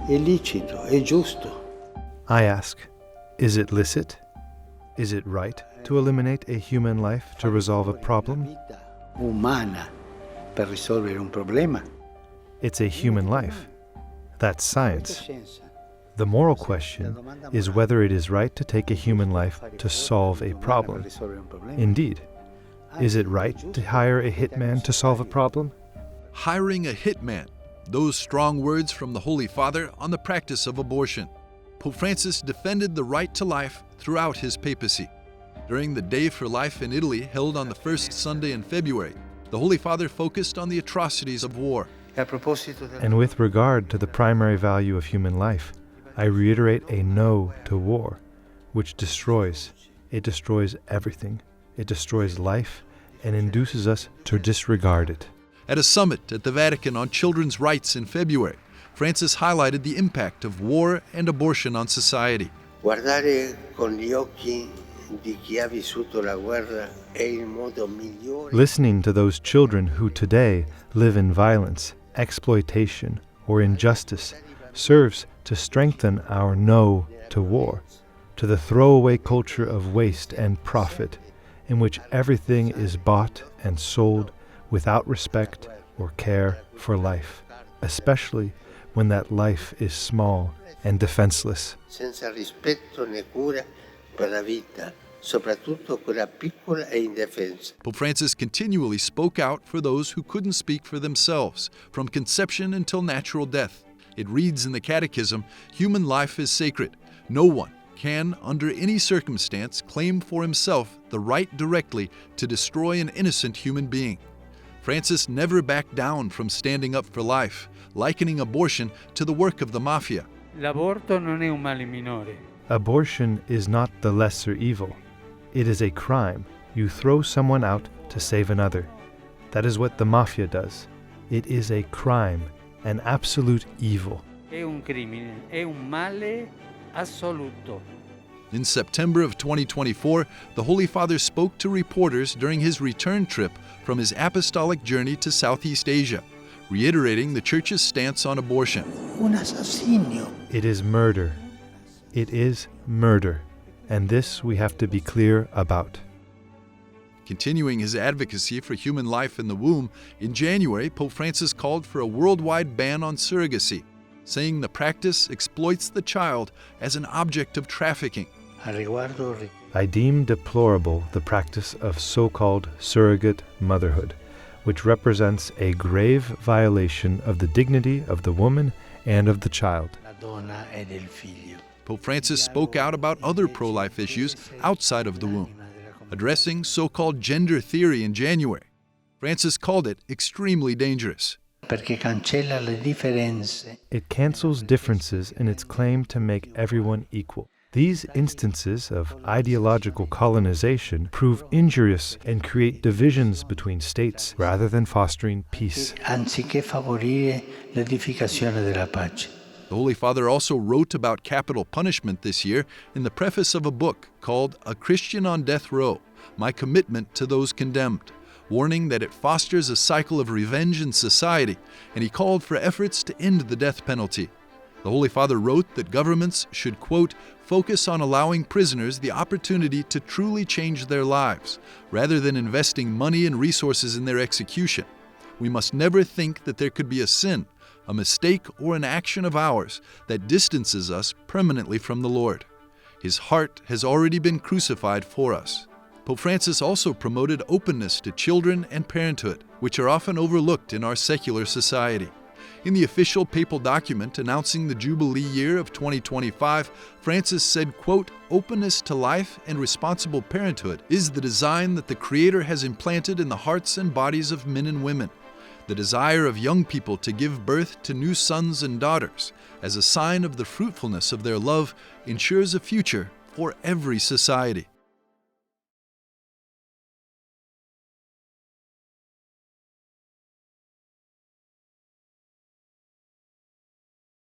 È licito, è giusto. I ask, is it licit? Is it right to eliminate a human life to resolve a problem? Vita umana per risolvere un problema. It's a human life. That's science. The moral question is whether it is right to take a human life to solve a problem. Indeed. Is it right to hire a hitman to solve a problem? Hiring a hitman. Those strong words from the Holy Father on the practice of abortion. Pope Francis defended the right to life throughout his papacy. During the Day for Life in Italy, held on the first Sunday in February, the Holy Father focused on the atrocities of war. And with regard to the primary value of human life, I reiterate a no to war, which destroys. It destroys everything. It destroys life and induces us to disregard it. At a summit at the Vatican on children's rights in February, Francis highlighted the impact of war and abortion on society. Guardare con gli occhi di chi ha vissuto la guerra è il modo migliore. Listening to those children who today live in violence, exploitation, or injustice serves to strengthen our no to war, to the throwaway culture of waste and profit, in which everything is bought and sold without respect or care for life, especially when that life is small and defenseless. Senza rispetto né cura per la vita, soprattutto quella piccola e indefensa. Pope Francis continually spoke out for those who couldn't speak for themselves, from conception until natural death. It reads in the Catechism, human life is sacred. No one can, under any circumstance, claim for himself the right directly to destroy an innocent human being. Francis never backed down from standing up for life, likening abortion to the work of the mafia. L'aborto non è un male minore. Abortion is not the lesser evil. It is a crime. You throw someone out to save another. That is what the mafia does. It is a crime, an absolute evil. È un crimine, è un male assoluto. In September of 2024, the Holy Father spoke to reporters during his return trip from his apostolic journey to Southeast Asia, reiterating the Church's stance on abortion. Un assassinio. It is murder. It is murder. And this we have to be clear about. Continuing his advocacy for human life in the womb, in January, Pope Francis called for a worldwide ban on surrogacy, saying the practice exploits the child as an object of trafficking. I deem deplorable the practice of so-called surrogate motherhood, which represents a grave violation of the dignity of the woman and of the child. Pope Francis spoke out about other pro-life issues outside of the womb. Addressing so-called gender theory in January, Francis called it extremely dangerous. Perché cancella le differenze. It cancels differences in its claim to make everyone equal. These instances of ideological colonization prove injurious and create divisions between states rather than fostering peace. Anziché favorire l'edificazione della pace. The Holy Father also wrote about capital punishment this year in the preface of a book called A Christian on Death Row, My Commitment to Those Condemned, warning that it fosters a cycle of revenge in society, and he called for efforts to end the death penalty. The Holy Father wrote that governments should, quote, focus on allowing prisoners the opportunity to truly change their lives, rather than investing money and resources in their execution. We must never think that there could be a sin, a mistake, or an action of ours that distances us permanently from the Lord. His heart has already been crucified for us. Pope Francis also promoted openness to children and parenthood, which are often overlooked in our secular society. In the official papal document announcing the Jubilee year of 2025, Francis said, quote, openness to life and responsible parenthood is the design that the Creator has implanted in the hearts and bodies of men and women. The desire of young people to give birth to new sons and daughters, as a sign of the fruitfulness of their love, ensures a future for every society.